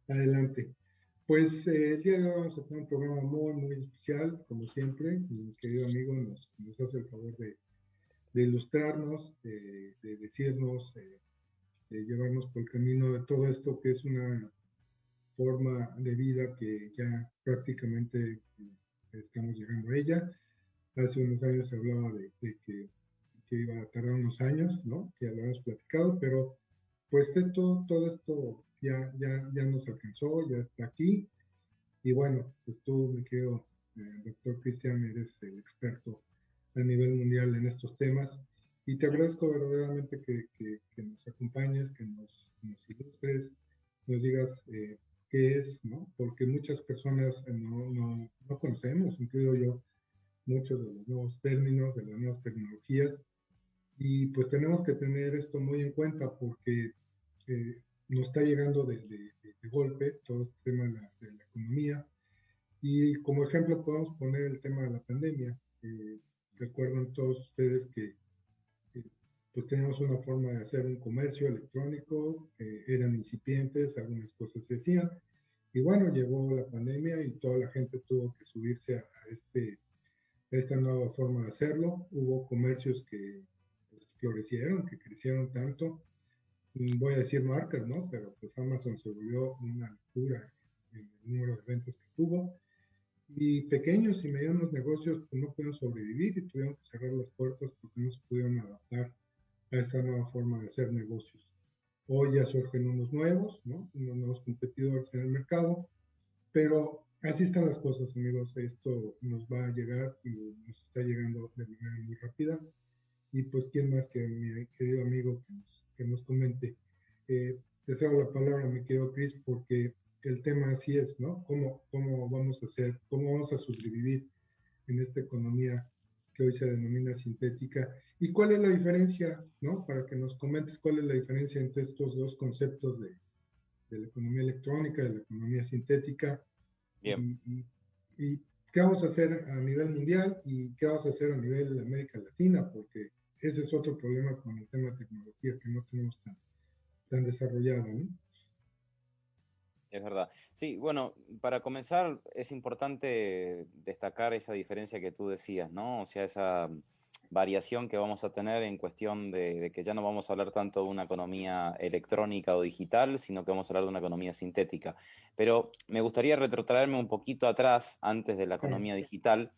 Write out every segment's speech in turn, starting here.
Adelante. Pues el día de hoy vamos a tener un programa muy, muy especial, como siempre. Mi querido amigo nos hace el favor de ilustrarnos, de decirnos, de llevarnos por el camino de todo esto que es una forma de vida que ya prácticamente estamos llegando a ella. Hace unos años se hablaba que iba a tardar unos años, ¿no? Que ya lo hemos platicado, pero pues todo esto ya nos alcanzó, ya está aquí. Y bueno, pues tú, mi querido doctor Cristian, eres el experto a nivel mundial en estos temas. Y te agradezco verdaderamente que nos acompañes, nos ilustres, nos digas qué es, ¿no? Porque muchas personas no conocemos, incluido yo, muchos de los nuevos términos, de las nuevas tecnologías. Y pues tenemos que tener esto muy en cuenta porque nos está llegando de golpe todo este tema de la economía. Y como ejemplo podemos poner el tema de la pandemia. Recuerdan todos ustedes que, pues teníamos una forma de hacer un comercio electrónico, eran incipientes, algunas cosas se hacían. Y bueno, llegó la pandemia y toda la gente tuvo que subirse a esta nueva forma de hacerlo. Hubo comercios que pues, florecieron, que crecieron tanto. Voy a decir marcas, ¿no? Pero pues Amazon se volvió una locura en el número de ventas que tuvo. Y pequeños y medianos negocios pues, no pudieron sobrevivir y tuvieron que cerrar las puertas porque no se pudieron adaptar a esta nueva forma de hacer negocios. Hoy ya surgen unos nuevos, ¿no? Unos nuevos competidores en el mercado, pero así están las cosas, amigos. Esto nos va a llegar y nos está llegando de manera muy rápida. Y pues, ¿quién más que mi querido amigo que nos comente? Te cedo la palabra, mi querido Chris, porque el tema así es, ¿no? ¿Cómo vamos a hacer, cómo vamos a sobrevivir en esta economía que hoy se denomina sintética? ¿Y cuál es la diferencia, ¿no? Para que nos comentes cuál es la diferencia entre estos dos conceptos de la economía electrónica, de la economía sintética, Bien, y, y qué vamos a hacer a nivel mundial y qué vamos a hacer a nivel de América Latina, porque ese es otro problema con el tema de tecnología que no tenemos tan desarrollado, ¿no? es verdad. Sí, bueno, para comenzar es importante destacar esa diferencia que tú decías, ¿no? O sea, esa variación que vamos a tener en cuestión de que ya no vamos a hablar tanto de una economía electrónica o digital, sino que vamos a hablar de una economía sintética. Pero me gustaría retrotraerme un poquito atrás, antes de la Claro, economía digital,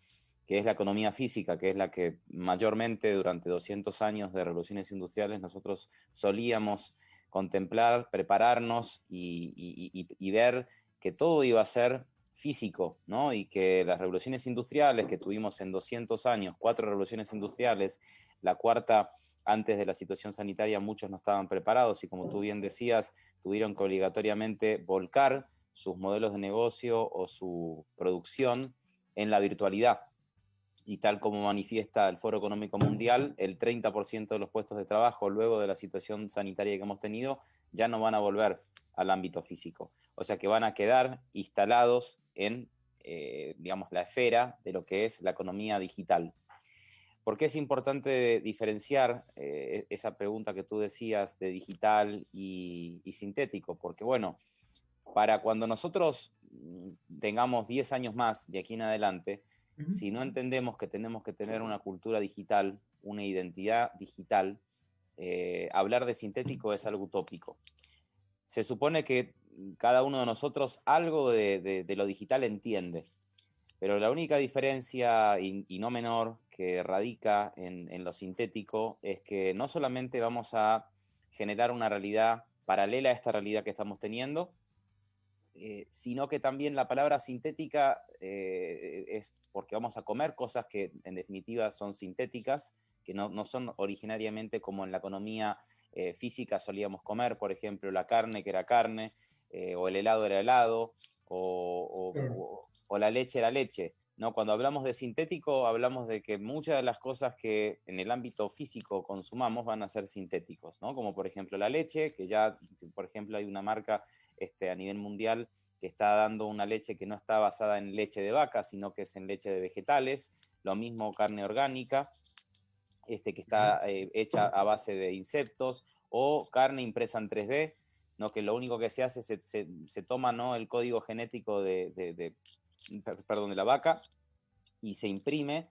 que es la economía física, que es la que mayormente durante 200 años de revoluciones industriales nosotros solíamos contemplar, prepararnos y ver que todo iba a ser físico, ¿no? Y que las revoluciones industriales que tuvimos en 200 años, 4 revoluciones industriales, la cuarta antes de la situación sanitaria, muchos no estaban preparados y como tú bien decías, tuvieron que obligatoriamente volcar sus modelos de negocio o su producción en la virtualidad. Y tal como manifiesta el Foro Económico Mundial, el 30% de los puestos de trabajo luego de la situación sanitaria que hemos tenido ya no van a volver al ámbito físico. O sea que van a quedar instalados en, digamos, la esfera de lo que es la economía digital. ¿Por qué es importante diferenciar esa pregunta que tú decías de digital y sintético? Porque, bueno, para cuando nosotros tengamos 10 años más de aquí en adelante, uh -huh. si no entendemos que tenemos que tener una cultura digital, una identidad digital, hablar de sintético es algo utópico. Se supone que cada uno de nosotros algo de lo digital entiende, pero la única diferencia, y no menor, que radica en lo sintético es que no solamente vamos a generar una realidad paralela a esta realidad que estamos teniendo, sino que también la palabra sintética es porque vamos a comer cosas que en definitiva son sintéticas, que no son originariamente como en la economía física solíamos comer, por ejemplo, la carne que era carne, o el helado era helado, Claro, o la leche era leche. ¿No? Cuando hablamos de sintético, hablamos de que muchas de las cosas que en el ámbito físico consumamos van a ser sintéticos, ¿no? Como por ejemplo la leche, que ya, por ejemplo, hay una marca a nivel mundial que está dando una leche que no está basada en leche de vaca, sino que es en leche de vegetales. Lo mismo carne orgánica, que uh -huh. está hecha a base de insectos, o carne impresa en 3D, ¿no? Que lo único que se hace, se toma, ¿no? El código genético perdón, de la vaca y se imprime,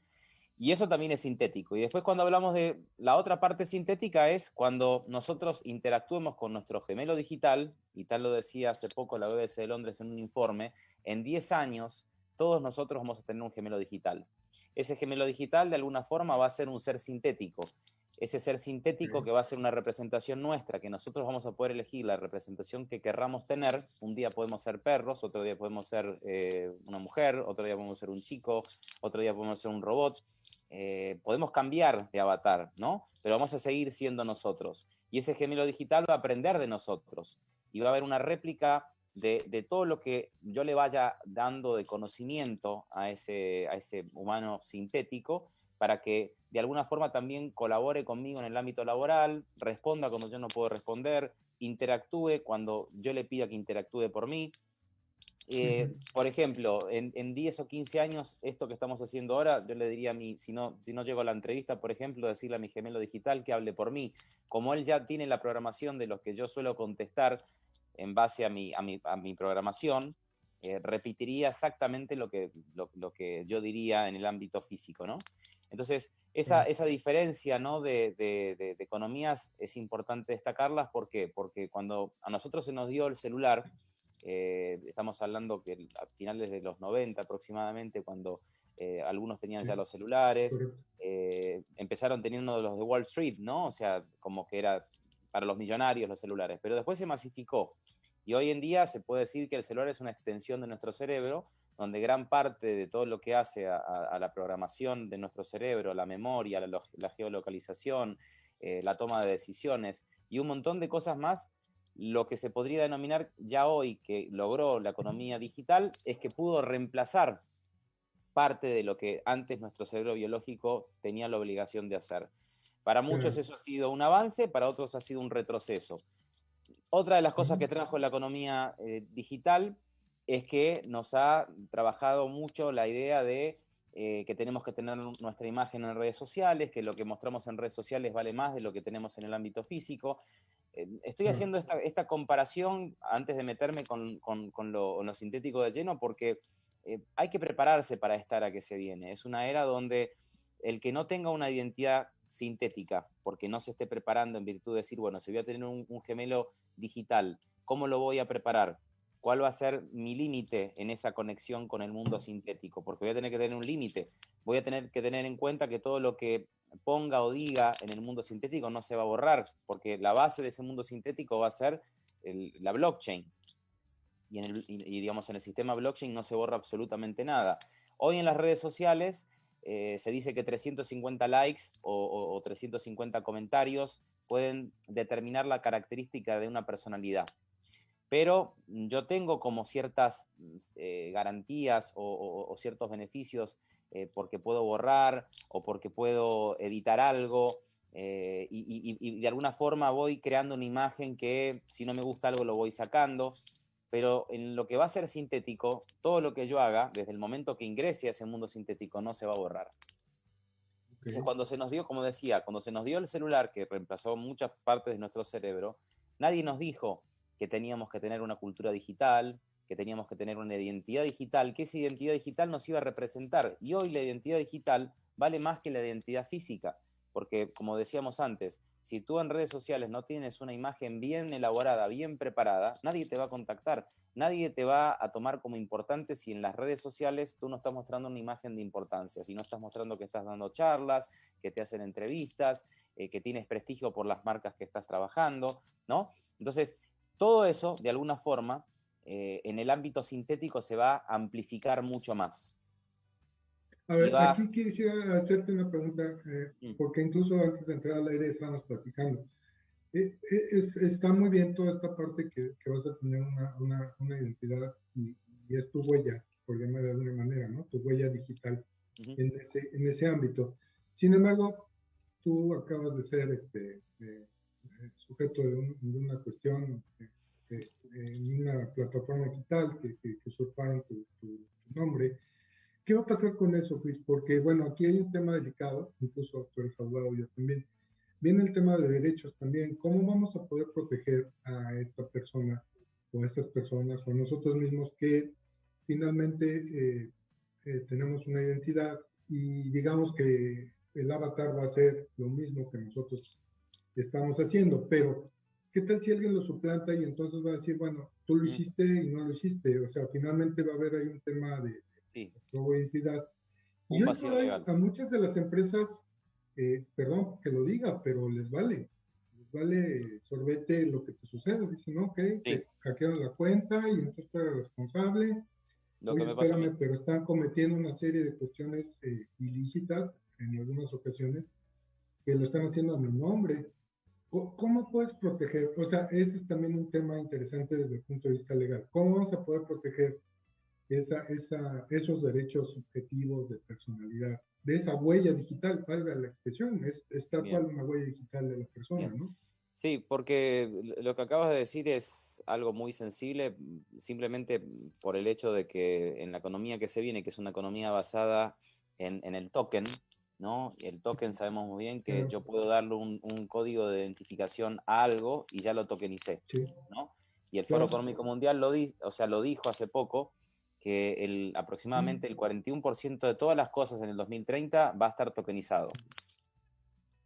y eso también es sintético. Y después cuando hablamos de la otra parte sintética es cuando nosotros interactuemos con nuestro gemelo digital, y tal lo decía hace poco la BBC de Londres en un informe, en 10 años todos nosotros vamos a tener un gemelo digital. Ese gemelo digital de alguna forma va a ser un ser sintético. Ese ser sintético que va a ser una representación nuestra, que nosotros vamos a poder elegir la representación que querramos tener. Un día podemos ser perros, otro día podemos ser una mujer, otro día podemos ser un chico, otro día podemos ser un robot. Podemos cambiar de avatar, ¿no? Pero vamos a seguir siendo nosotros. Y ese gemelo digital va a aprender de nosotros. Y va a haber una réplica de todo lo que yo le vaya dando de conocimiento a ese humano sintético, para que de alguna forma también colabore conmigo en el ámbito laboral, responda cuando yo no puedo responder, interactúe cuando yo le pida que interactúe por mí. Por ejemplo, en 10 o 15 años, esto que estamos haciendo ahora, yo le diría a mí, si no llego a la entrevista, por ejemplo, decirle a mi gemelo digital que hable por mí. Como él ya tiene la programación de los que yo suelo contestar en base a mi programación, repetiría exactamente lo que yo diría en el ámbito físico, ¿no? Entonces, esa diferencia, ¿no? de economías es importante destacarlas. ¿Por qué? Porque cuando a nosotros se nos dio el celular, estamos hablando que a finales de los 90 aproximadamente, cuando algunos tenían ya los celulares, empezaron teniendo los de Wall Street, ¿no? O sea, como que era para los millonarios los celulares, pero después se masificó. Y hoy en día se puede decir que el celular es una extensión de nuestro cerebro, donde gran parte de todo lo que hace a la programación de nuestro cerebro, la memoria, la geolocalización, la toma de decisiones y un montón de cosas más, lo que se podría denominar ya hoy que logró la economía digital es que pudo reemplazar parte de lo que antes nuestro cerebro biológico tenía la obligación de hacer. Para muchos eso ha sido un avance, para otros ha sido un retroceso. Otra de las cosas que trajo la economía digital es que nos ha trabajado mucho la idea de que tenemos que tener nuestra imagen en redes sociales, que lo que mostramos en redes sociales vale más de lo que tenemos en el ámbito físico. Estoy haciendo esta comparación antes de meterme con lo sintético de lleno, porque hay que prepararse para esta era que se viene. Es una era donde el que no tenga una identidad sintética, porque no se esté preparando en virtud de decir, bueno, si voy a tener un gemelo digital, ¿cómo lo voy a preparar? ¿Cuál va a ser mi límite en esa conexión con el mundo sintético? Porque voy a tener que tener un límite. Voy a tener que tener en cuenta que todo lo que ponga o diga en el mundo sintético no se va a borrar, porque la base de ese mundo sintético va a ser la blockchain. Y digamos, en el sistema blockchain no se borra absolutamente nada. Hoy en las redes sociales se dice que 350 likes o 350 comentarios pueden determinar la característica de una personalidad. Pero yo tengo como ciertas garantías o ciertos beneficios porque puedo borrar o porque puedo editar algo, y de alguna forma voy creando una imagen que si no me gusta algo lo voy sacando. Pero en lo que va a ser sintético, todo lo que yo haga, desde el momento que ingrese a ese mundo sintético, no se va a borrar. Entonces, cuando se nos dio, como decía, cuando se nos dio el celular que reemplazó muchas partes de nuestro cerebro, nadie nos dijo que teníamos que tener una cultura digital, que teníamos que tener una identidad digital, que esa identidad digital nos iba a representar. Y hoy la identidad digital vale más que la identidad física, porque como decíamos antes, si tú en redes sociales no tienes una imagen bien elaborada, bien preparada, nadie te va a contactar, nadie te va a tomar como importante si en las redes sociales tú no estás mostrando una imagen de importancia, si no estás mostrando que estás dando charlas, que te hacen entrevistas, que tienes prestigio por las marcas que estás trabajando, ¿no? Entonces, todo eso, de alguna forma, en el ámbito sintético se va a amplificar mucho más. A ver, aquí quisiera hacerte una pregunta, porque incluso antes de entrar al aire estábamos platicando. Está muy bien toda esta parte que vas a tener una identidad y es tu huella, por llamar de alguna manera, ¿no? Tu huella digital en ese ámbito. Sin embargo, tú acabas de ser sujeto de una cuestión en una plataforma digital que usurparon tu nombre. ¿Qué va a pasar con eso, Chris? Porque, bueno, aquí hay un tema delicado, incluso tú eres abogado, yo también. viene el tema de derechos también. ¿Cómo vamos a poder proteger a esta persona o a estas personas o a nosotros mismos que finalmente tenemos una identidad y digamos que el avatar va a ser lo mismo que nosotros estamos haciendo, pero ¿qué tal si alguien lo suplanta y entonces va a decir, bueno, tú lo hiciste y no lo hiciste? O sea, finalmente va a haber ahí un tema de Sí, robo de identidad. Y un hoy por vacío hoy legal. a muchas de las empresas, perdón que lo diga, pero les vale sorbete lo que te sucede. Dicen, ok, Sí, te hackearon la cuenta y entonces tú eres responsable. lo que Oye, me pasó a mí. espérame, pero están cometiendo una serie de cuestiones ilícitas en algunas ocasiones que lo están haciendo a mi nombre. ¿Cómo puedes proteger? O sea, ese es también un tema interesante desde el punto de vista legal. ¿Cómo vamos a poder proteger esos derechos subjetivos de personalidad, de esa huella digital, valga la expresión? Es tal Bien, cual una huella digital de la persona, bien. ¿no? Sí, porque lo que acabas de decir es algo muy sensible, simplemente por el hecho de que en la economía que se viene, que es una economía basada en el token, ¿no? Y el token sabemos muy bien que Claro, yo puedo darle un código de identificación a algo y ya lo tokenicé, sí, ¿no? Y el Foro claro. Económico Mundial o sea, lo dijo hace poco, que aproximadamente el 41% de todas las cosas en el 2030 va a estar tokenizado.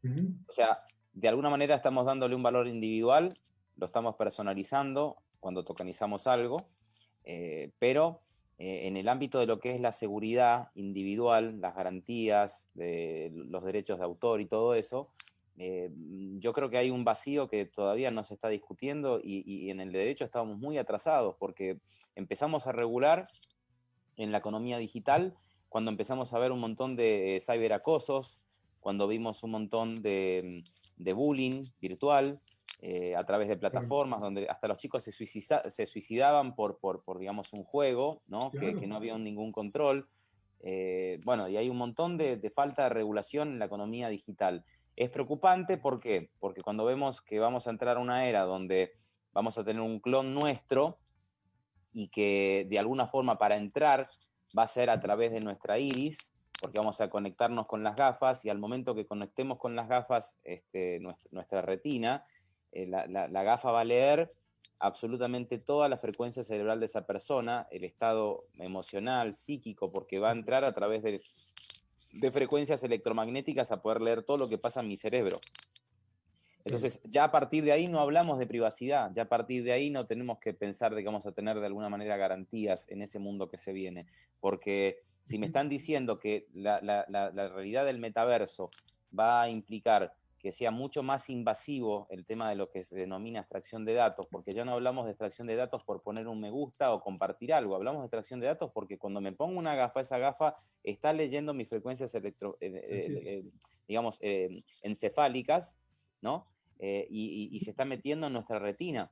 Uh-huh. O sea, de alguna manera estamos dándole un valor individual, lo estamos personalizando cuando tokenizamos algo, pero en el ámbito de lo que es la seguridad individual, las garantías, de los derechos de autor y todo eso, yo creo que hay un vacío que todavía no se está discutiendo y en el derecho estamos muy atrasados porque empezamos a regular en la economía digital, cuando empezamos a ver un montón de cyberacosos, cuando vimos un montón de bullying virtual a través de Claro, plataformas donde hasta los chicos se suicidaban digamos, un juego, ¿no? Que claro. no había ningún control. Bueno, y hay un montón de falta de regulación en la economía digital. Es preocupante, ¿por qué? Porque cuando vemos que vamos a entrar a una era donde vamos a tener un clon nuestro, y que de alguna forma para entrar va a ser a través de nuestra iris, porque vamos a conectarnos con las gafas y al momento que conectemos con las gafas nuestra retina, la gafa va a leer absolutamente toda la frecuencia cerebral de esa persona, el estado emocional, psíquico, porque va a entrar a través de frecuencias electromagnéticas a poder leer todo lo que pasa en mi cerebro. Claro. Entonces, ya a partir de ahí no hablamos de privacidad, ya a partir de ahí no tenemos que pensar de que vamos a tener de alguna manera garantías en ese mundo que se viene, porque si me Uh-huh. están diciendo que la realidad del metaverso va a implicar que sea mucho más invasivo el tema de lo que se denomina extracción de datos, porque ya no hablamos de extracción de datos por poner un me gusta o compartir algo, hablamos de extracción de datos porque cuando me pongo una gafa, esa gafa está leyendo mis frecuencias Así es. digamos, encefálicas, ¿no? Y se está metiendo en nuestra retina.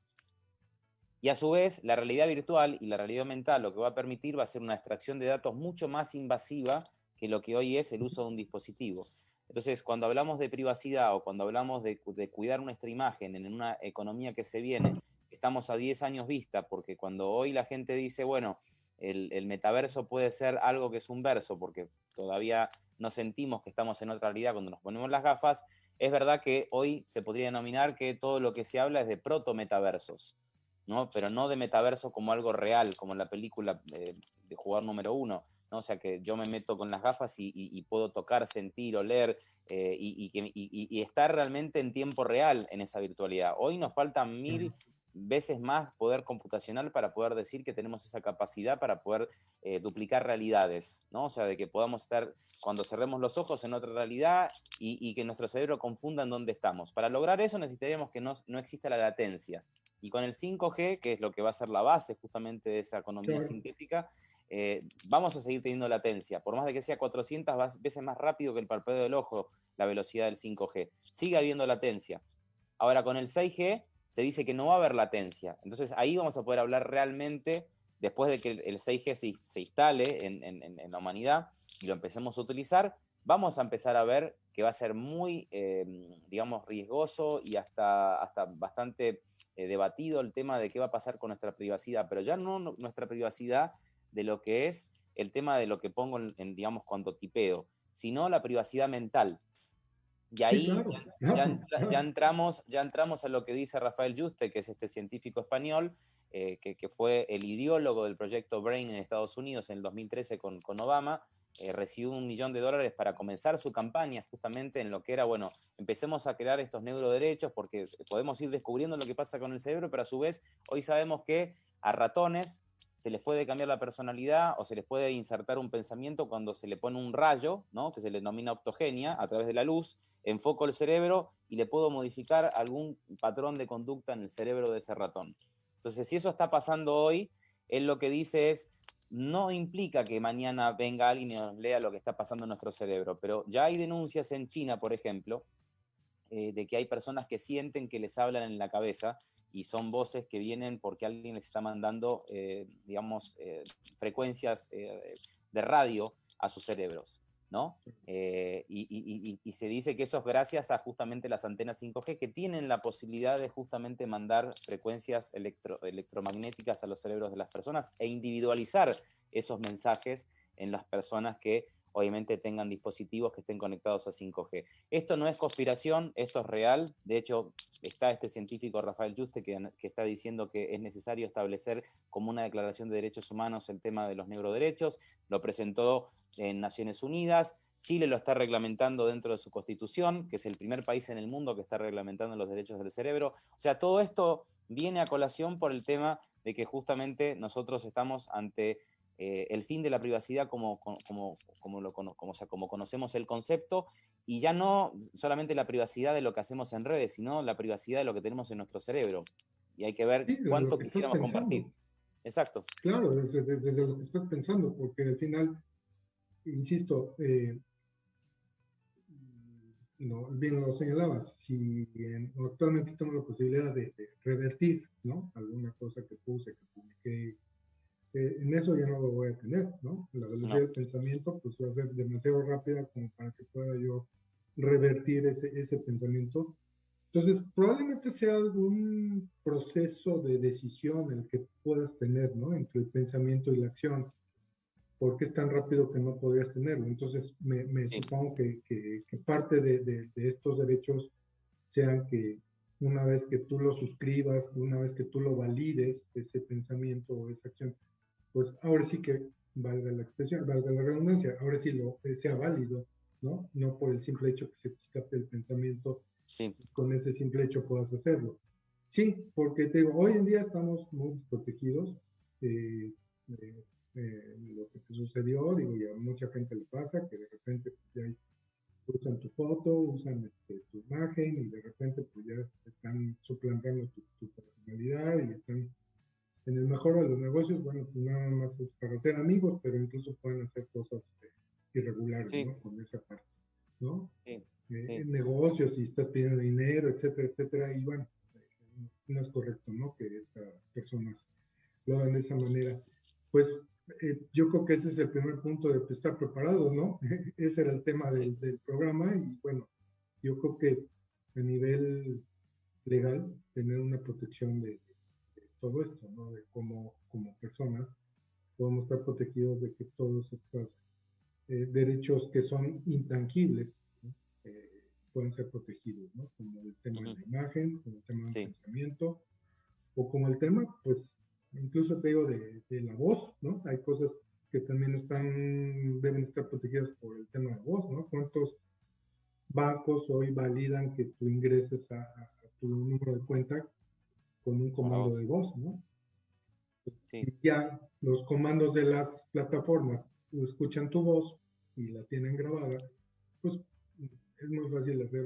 Y a su vez, la realidad virtual y la realidad mental lo que va a permitir va a ser una extracción de datos mucho más invasiva que lo que hoy es el uso de un dispositivo. Entonces, cuando hablamos de privacidad o cuando hablamos de cuidar nuestra imagen en una economía que se viene, estamos a 10 años vista, porque cuando hoy la gente dice, bueno, el metaverso puede ser algo que es un verso, porque todavía no sentimos que estamos en otra realidad cuando nos ponemos las gafas, es verdad que hoy se podría denominar que todo lo que se habla es de proto-metaversos, ¿no? Pero no de metaverso como algo real, como en la película de Jugador Número 1, ¿no? O sea, que yo me meto con las gafas y puedo tocar, sentir, oler y estar realmente en tiempo real en esa virtualidad. Hoy nos faltan Claro. 1000 veces más poder computacional para poder decir que tenemos esa capacidad para poder duplicar realidades, ¿no? O sea, de que podamos estar cuando cerremos los ojos en otra realidad y que nuestro cerebro confunda en dónde estamos. Para lograr eso necesitaríamos que no exista la latencia. Y con el 5G, que es lo que va a ser la base justamente de esa economía Claro. sintética, vamos a seguir teniendo latencia. Por más de que sea 400 veces más rápido que el parpadeo del ojo, la velocidad del 5G. Sigue habiendo latencia. Ahora, con el 6G se dice que no va a haber latencia. Entonces, ahí vamos a poder hablar realmente, después de que el 6G se instale en la humanidad y lo empecemos a utilizar, vamos a empezar a ver que va a ser muy, digamos, riesgoso y hasta bastante debatido el tema de qué va a pasar con nuestra privacidad, pero ya no nuestra privacidad de lo que es el tema de lo que pongo digamos, cuando tipeo, sino la privacidad mental. Y Sí, ahí claro, claro, claro. ya entramos a lo que dice Rafael Yuste, que es este científico español, que fue el ideólogo del proyecto BRAIN en Estados Unidos en el 2013 con Obama. Recibió $1 millón para comenzar su campaña justamente en lo que era, bueno, empecemos a crear estos neuroderechos porque podemos ir descubriendo lo que pasa con el cerebro, pero a su vez hoy sabemos que a ratones se les puede cambiar la personalidad o se les puede insertar un pensamiento cuando se le pone un rayo, ¿no? Que se le denomina optogenia, a través de la luz, enfoco el cerebro y le puedo modificar algún patrón de conducta en el cerebro de ese ratón. Entonces, si eso está pasando hoy, él lo que dice es, no implica que mañana venga alguien y nos lea lo que está pasando en nuestro cerebro, pero ya hay denuncias en China, por ejemplo, de que hay personas que sienten que les hablan en la cabeza y son voces que vienen porque alguien les está mandando, digamos, frecuencias de radio a sus cerebros, ¿no? Y se dice que eso es gracias a justamente las antenas 5G que tienen la posibilidad de justamente mandar frecuencias electromagnéticas a los cerebros de las personas e individualizar esos mensajes en las personas que obviamente tengan dispositivos que estén conectados a 5G. Esto no es conspiración, esto es real. De hecho, está este científico Rafael Yuste que está diciendo que es necesario establecer como una declaración de derechos humanos el tema de los neuroderechos. Lo presentó en Naciones Unidas. Chile lo está reglamentando dentro de su constitución, que es el primer país en el mundo que está reglamentando los derechos del cerebro. O sea, todo esto viene a colación por el tema de que justamente nosotros estamos ante el fin de la privacidad como conocemos el concepto, y ya no solamente la privacidad de lo que hacemos en redes, sino la privacidad de lo que tenemos en nuestro cerebro. Y hay que ver Sí, de lo cuánto que estás quisiéramos pensando. compartir. Exacto. Claro, desde lo que estás pensando, porque al final, insisto, no, bien lo señalabas, si actualmente tengo la posibilidad de revertir, ¿no? Alguna cosa que puse, que publiqué, en eso ya no lo voy a tener, ¿no? La velocidad No, del pensamiento pues va a ser demasiado rápida como para que pueda yo revertir ese pensamiento. Entonces, probablemente sea algún proceso de decisión el que puedas tener, ¿no? Entre el pensamiento y la acción, porque es tan rápido que no podrías tenerlo. Entonces, me sí, supongo que parte de estos derechos sean que una vez que tú lo suscribas, una vez que tú lo valides, ese pensamiento o esa acción, pues ahora sí que valga la expresión, valga la redundancia, ahora sí lo sea válido, ¿no? No por el simple hecho que se te escape el pensamiento, sí, con ese simple hecho puedas hacerlo. Sí, porque te digo, hoy en día estamos muy desprotegidos. Eh, eh, lo que te sucedió, digo, y a mucha gente le pasa que de repente pues, ya usan tu foto, usan tu imagen y de repente pues ya están suplantando tu personalidad y están en el mejor de los negocios, bueno, pues nada más es para ser amigos, pero incluso pueden hacer cosas irregulares, sí, ¿no? Con esa parte, ¿no? sí, sí, En negocios y estás pidiendo dinero, etcétera, etcétera, y bueno, no es correcto, ¿no? Que estas personas lo hagan de esa manera. Pues yo creo que ese es el primer punto de estar preparado, ¿no? Ese era el tema sí, del programa y bueno, yo creo que a nivel legal, tener una protección de todo esto, ¿no? De cómo como personas podemos estar protegidos de que todos estos derechos que son intangibles, ¿no? Pueden ser protegidos, ¿no? Como el tema de ujú, la imagen, como el tema del sí, pensamiento, o como el tema, pues, incluso te digo, de la voz, ¿no? Hay cosas que también deben estar protegidas por el tema de voz, ¿no? ¿Cuántos bancos hoy validan que tú ingreses a tu número de cuenta con un con la comando voz. de voz, ¿no? Sí, Y ya los comandos de las plataformas escuchan tu voz y la tienen grabada, pues es muy fácil hacer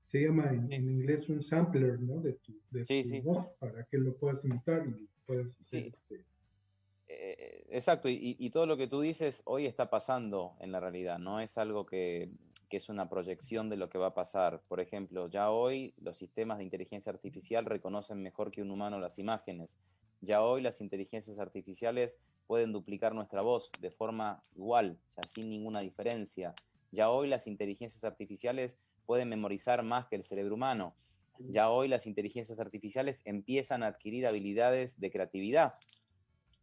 se llama sí, en inglés un sampler, ¿no? De sí, tu sí, voz para que lo puedas imitar y puedas hacer sí. Exacto, y todo lo que tú dices hoy está pasando en la realidad, no es algo que es una proyección de lo que va a pasar. Por ejemplo, ya hoy los sistemas de inteligencia artificial reconocen mejor que un humano las imágenes. Ya hoy las inteligencias artificiales pueden duplicar nuestra voz de forma igual, o sea, sin ninguna diferencia. Ya hoy las inteligencias artificiales pueden memorizar más que el cerebro humano. Ya hoy las inteligencias artificiales empiezan a adquirir habilidades de creatividad.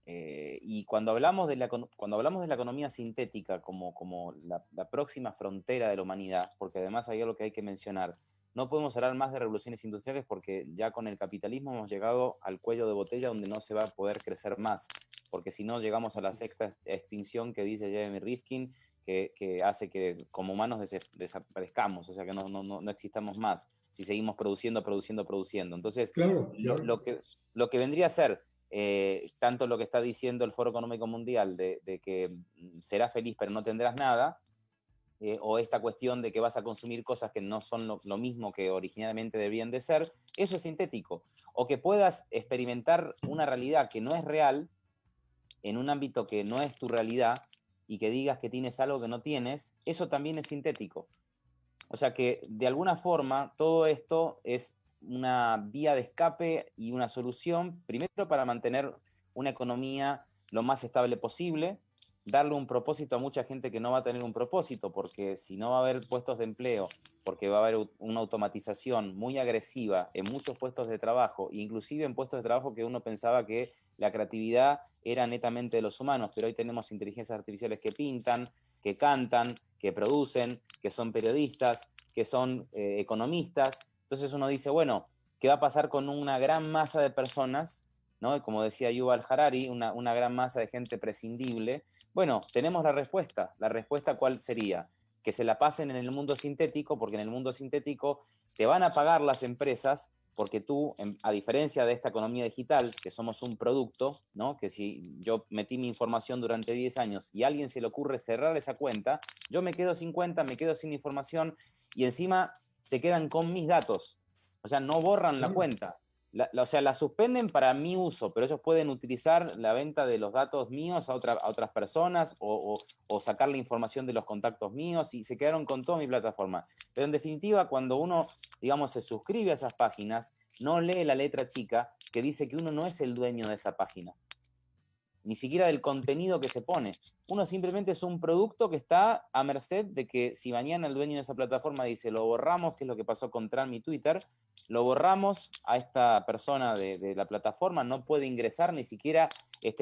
Y cuando hablamos de cuando hablamos de la economía sintética como la próxima frontera de la humanidad, porque además hay algo que hay que mencionar, no podemos hablar más de revoluciones industriales porque ya con el capitalismo hemos llegado al cuello de botella donde no se va a poder crecer más, porque si no llegamos a la sexta extinción que dice Jeremy Rifkin, que hace que como humanos desaparezcamos, o sea que no existamos más, si seguimos produciendo. Entonces, Claro, claro. lo que vendría a ser tanto lo que está diciendo el Foro Económico Mundial de que serás feliz pero no tendrás nada, o esta cuestión de que vas a consumir cosas que no son lo mismo que originalmente debían de ser, eso es sintético. O que puedas experimentar una realidad que no es real, en un ámbito que no es tu realidad, y que digas que tienes algo que no tienes, eso también es sintético. O sea que de alguna forma todo esto es una vía de escape y una solución, primero para mantener una economía lo más estable posible, darle un propósito a mucha gente que no va a tener un propósito, porque si no va a haber puestos de empleo, porque va a haber una automatización muy agresiva en muchos puestos de trabajo, inclusive en puestos de trabajo que uno pensaba que la creatividad era netamente de los humanos, pero hoy tenemos inteligencias artificiales que pintan, que cantan, que producen, que son periodistas, que son economistas. Entonces uno dice, bueno, ¿qué va a pasar con una gran masa de personas? ¿No? Como decía Yuval Harari, una gran masa de gente prescindible. Bueno, tenemos la respuesta. ¿La respuesta cuál sería? Que se la pasen en el mundo sintético, porque en el mundo sintético te van a pagar las empresas, porque tú, a diferencia de esta economía digital, que somos un producto, ¿no? Que si yo metí mi información durante 10 años y a alguien se le ocurre cerrar esa cuenta, yo me quedo sin cuenta, me quedo sin información y encima se quedan con mis datos. O sea, no borran la Claro. cuenta. O sea, la suspenden para mi uso, pero ellos pueden utilizar la venta de los datos míos a otras personas o sacar la información de los contactos míos y se quedaron con toda mi plataforma. Pero en definitiva, cuando uno, digamos, se suscribe a esas páginas, no lee la letra chica que dice que uno no es el dueño de esa página, ni siquiera del contenido que se pone. Uno simplemente es un producto que está a merced de que si mañana el dueño de esa plataforma dice lo borramos, que es lo que pasó con Trump y Twitter, lo borramos a esta persona de la plataforma, no puede ingresar ni siquiera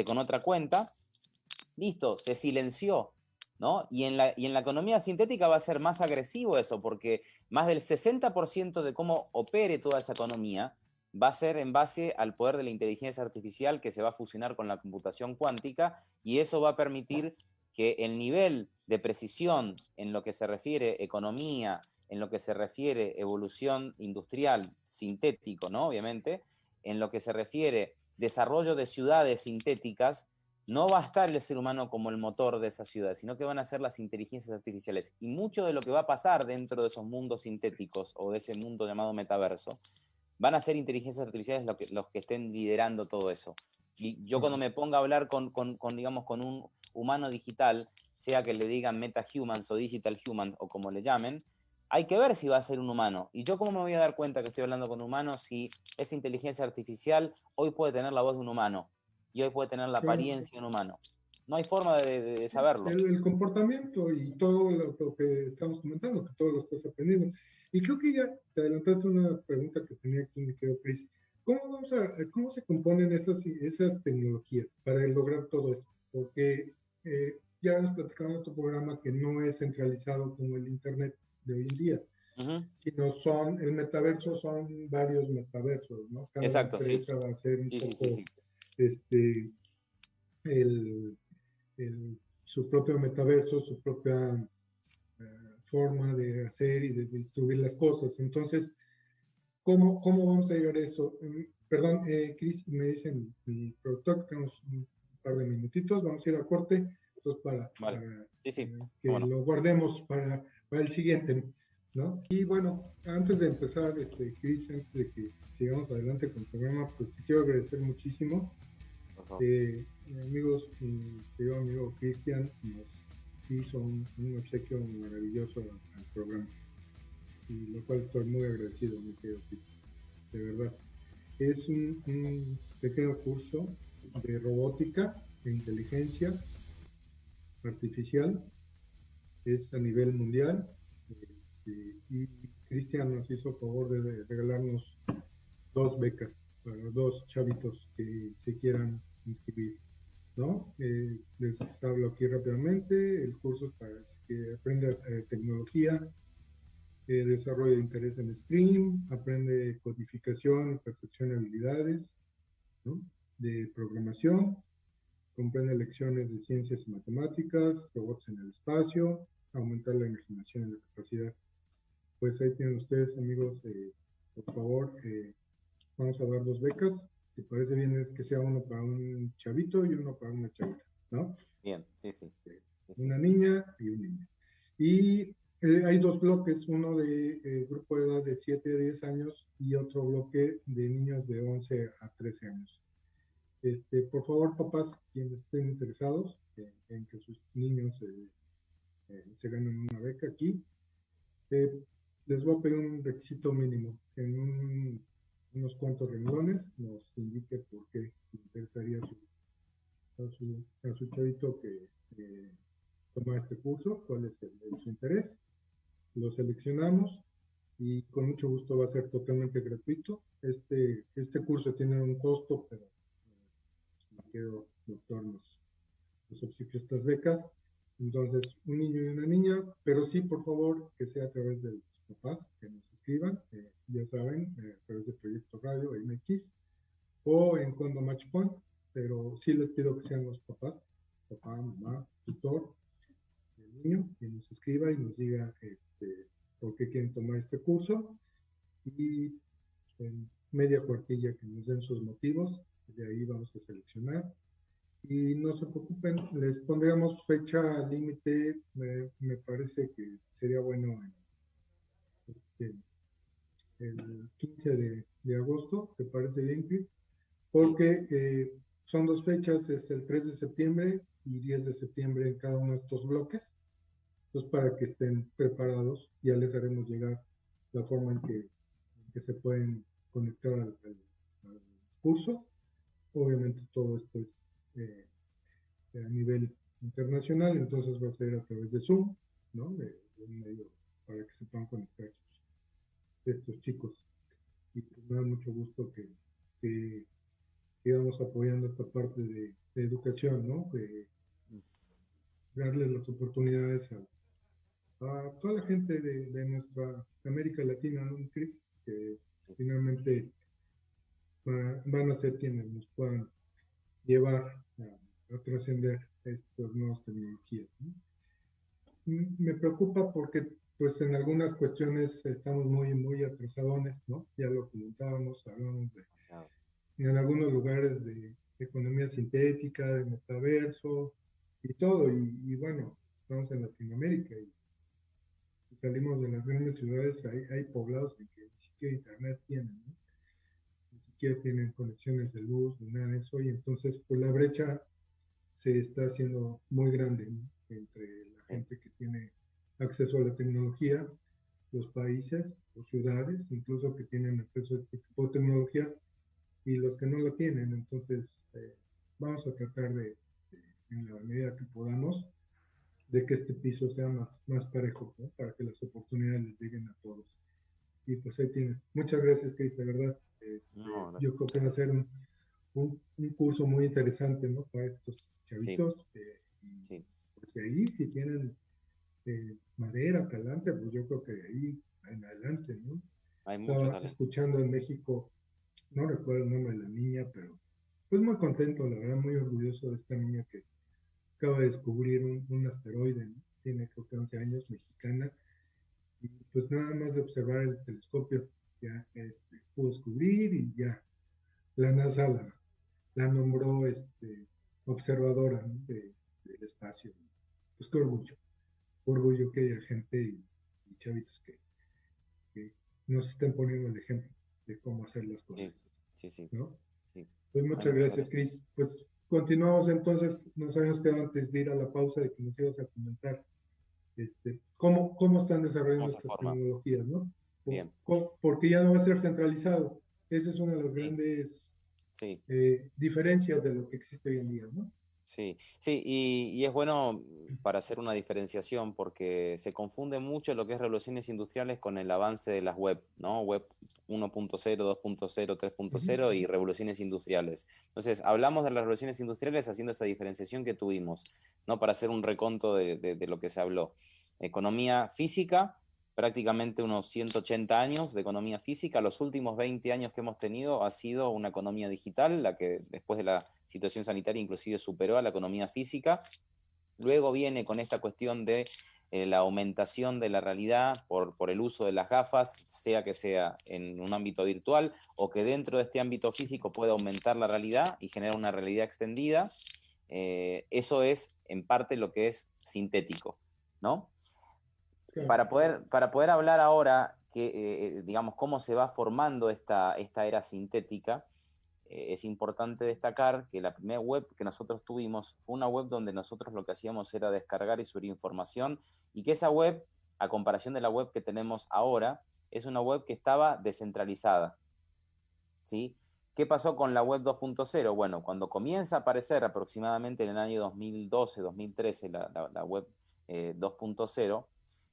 con otra cuenta, listo, se silenció. ¿No? Y en la economía sintética va a ser más agresivo eso, porque más del 60% de cómo opere toda esa economía va a ser en base al poder de la inteligencia artificial que se va a fusionar con la computación cuántica, y eso va a permitir que el nivel de precisión en lo que se refiere economía, en lo que se refiere evolución industrial sintético, ¿no? Obviamente, en lo que se refiere desarrollo de ciudades sintéticas, no va a estar el ser humano como el motor de esa ciudad, sino que van a ser las inteligencias artificiales. Y mucho de lo que va a pasar dentro de esos mundos sintéticos o de ese mundo llamado metaverso, van a ser inteligencias artificiales los que estén liderando todo eso. Y yo cuando me ponga a hablar digamos, con un humano digital, sea que le digan metahumans o digital humans o como le llamen, hay que ver si va a ser un humano. ¿Y yo cómo me voy a dar cuenta que estoy hablando con un humano si esa inteligencia artificial hoy puede tener la voz de un humano y hoy puede tener la Claro. apariencia de un humano? No hay forma de saberlo. El comportamiento y todo lo que estamos comentando, que todo lo estás aprendiendo. Y creo que ya te adelantaste una pregunta que tenía aquí, mi querido Chris. ¿Cómo se componen esas tecnologías para lograr todo esto? Porque ya hemos platicado en otro programa que no es centralizado como el Internet de hoy en día, sino el metaverso son varios metaversos, ¿no? Cada Exacto, sí. empresa va a ser un Sí. poco el, su propio metaverso, su propia forma de hacer y de distribuir las cosas. Entonces, ¿cómo vamos a llegar a eso? Perdón, Chris, me dicen mi productor que tenemos un par de minutitos, vamos a ir a corte, entonces Vale. Sí. que lo guardemos para el siguiente, ¿no? Y bueno, antes de empezar, Chris, antes de que sigamos adelante con el programa, pues te quiero agradecer muchísimo. Amigos, mi querido amigo Cristian nos hizo un obsequio maravilloso al programa, y lo cual estoy muy agradecido, mi querido Cristian, de verdad. Es un pequeño curso de robótica e inteligencia artificial, es a nivel mundial, y Cristian nos hizo favor de regalarnos 2 becas para 2 chavitos que se quieran inscribir. ¿no? Les hablo aquí rápidamente. El curso es para que aprenda tecnología, desarrollo de interés en stream, aprende codificación y perfección de habilidades, ¿no? De programación, comprende lecciones de ciencias y matemáticas, robots en el espacio, aumentar la imaginación y la capacidad. Pues ahí tienen ustedes, amigos, por favor, vamos a dar 2 becas. Si parece bien es que sea uno para un chavito y uno para una chavita, ¿no? Bien, sí, sí. Una niña y un niño. Y hay 2 bloques, uno de grupo de edad de 7 a 10 años y otro bloque de niños de 11 a 13 años. Por favor, papás, quienes estén interesados en que sus niños se ganen una beca aquí, les voy a pedir un requisito mínimo. En unos cuantos renglones nos indique por qué interesaría a su chavito que toma este curso, cuál es su interés. Lo seleccionamos y con mucho gusto va a ser totalmente gratuito. Este curso tiene un costo, pero quiero, doctor, nos obsequia estas becas. Entonces, un niño y una niña, pero sí, por favor, que sea a través de los papás, que nos escriban, ya saben, a través de Proyecto Radio MX o en Condo Match Point, pero sí les pido que sean los papás, papá, mamá, tutor, el niño, que nos escriba y nos diga por qué quieren tomar este curso y en media cuartilla que nos den sus motivos, de ahí vamos a seleccionar. Y no se preocupen, les pondríamos fecha límite, me parece que sería bueno el 15 de agosto, ¿te parece bien, Chris? Porque son 2 fechas, es el 3 de septiembre y 10 de septiembre en cada uno de estos bloques. Entonces, para que estén preparados, ya les haremos llegar la forma en que se pueden conectar al curso. Obviamente todo esto es a nivel internacional, entonces va a ser a través de Zoom, ¿no? De un medio para que se puedan conectar estos chicos. Y pues me da mucho gusto que sigamos apoyando esta parte de educación, ¿no? De darles las oportunidades a toda la gente de nuestra América Latina, ¿no, Cris? Que finalmente van a ser quienes nos puedan llevar a trascender estas nuevas tecnologías, ¿no? Me preocupa porque pues en algunas cuestiones estamos muy atrasadones, ¿no? Ya lo comentábamos, hablamos en algunos lugares de economía sintética, de metaverso y todo, y bueno, estamos en Latinoamérica y salimos de las grandes ciudades, hay poblados en que ni siquiera internet tienen, ¿no? Ni siquiera tienen conexiones de luz, ni nada de eso, y entonces pues la brecha se está haciendo muy grande, ¿no? Entre la gente que tiene acceso a la tecnología, los países o ciudades, incluso que tienen acceso a este tipo de tecnologías, y los que no lo tienen. Entonces, vamos a tratar en la medida que podamos, de que este piso sea más parejo, ¿no? Para que las oportunidades les lleguen a todos. Y pues ahí tienes. Muchas gracias, Chris, de verdad. No, Yo creo que va a ser un curso muy interesante, ¿no? Para estos chavitos. Sí, y pues de ahí, si tienen madera, talante, pues yo creo que de ahí en adelante, ¿no? hay mucho Estaba talento. escuchando en México, no recuerdo el nombre de la niña, pero pues muy contento, la verdad, muy orgulloso de esta niña que acaba de descubrir un asteroide, ¿no? Tiene creo que 11 años, mexicana, y pues nada más de observar el telescopio, ya pudo descubrir y ya la NASA la nombró observadora, ¿no? Del espacio. Pues qué orgullo que haya gente y chavitos que nos estén poniendo el ejemplo de cómo hacer las cosas, Sí. ¿no? Sí. Pues muchas gracias, Cris. Pues continuamos entonces, nos habíamos quedado antes de ir a la pausa de que nos ibas a comentar cómo están desarrollando ¿Cómo se estas forma? tecnologías, ¿no? Bien. Porque ya no va a ser centralizado. Esa es una de las Sí. grandes Sí. diferencias de lo que existe hoy en día, ¿no? Sí, sí, y es bueno para hacer una diferenciación porque se confunde mucho lo que es revoluciones industriales con el avance de las web, ¿no? Web 1.0, 2.0, 3.0 y revoluciones industriales. Entonces, hablamos de las revoluciones industriales haciendo esa diferenciación que tuvimos, ¿no? Para hacer un reconto de lo que se habló. Economía física, prácticamente unos 180 años de economía física. Los últimos 20 años que hemos tenido ha sido una economía digital, la que después de la situación sanitaria inclusive superó a la economía física. Luego viene con esta cuestión de la aumentación de la realidad por el uso de las gafas, sea que sea en un ámbito virtual o que dentro de este ámbito físico pueda aumentar la realidad y generar una realidad extendida. Eso es en parte lo que es sintético, ¿no? Claro. Para poder hablar ahora, que, digamos, cómo se va formando esta era sintética, es importante destacar que la primera web que nosotros tuvimos fue una web donde nosotros lo que hacíamos era descargar y subir información y que esa web, a comparación de la web que tenemos ahora, es una web que estaba descentralizada, ¿sí? ¿Qué pasó con la web 2.0? Bueno, cuando comienza a aparecer aproximadamente en el año 2012, 2013 la web 2.0,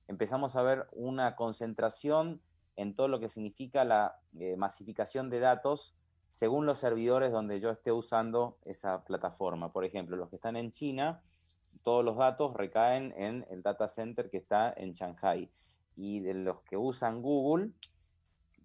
empezamos a ver una concentración en todo lo que significa la masificación de datos según los servidores donde yo esté usando esa plataforma. Por ejemplo, los que están en China, todos los datos recaen en el data center que está en Shanghai. Y de los que usan Google,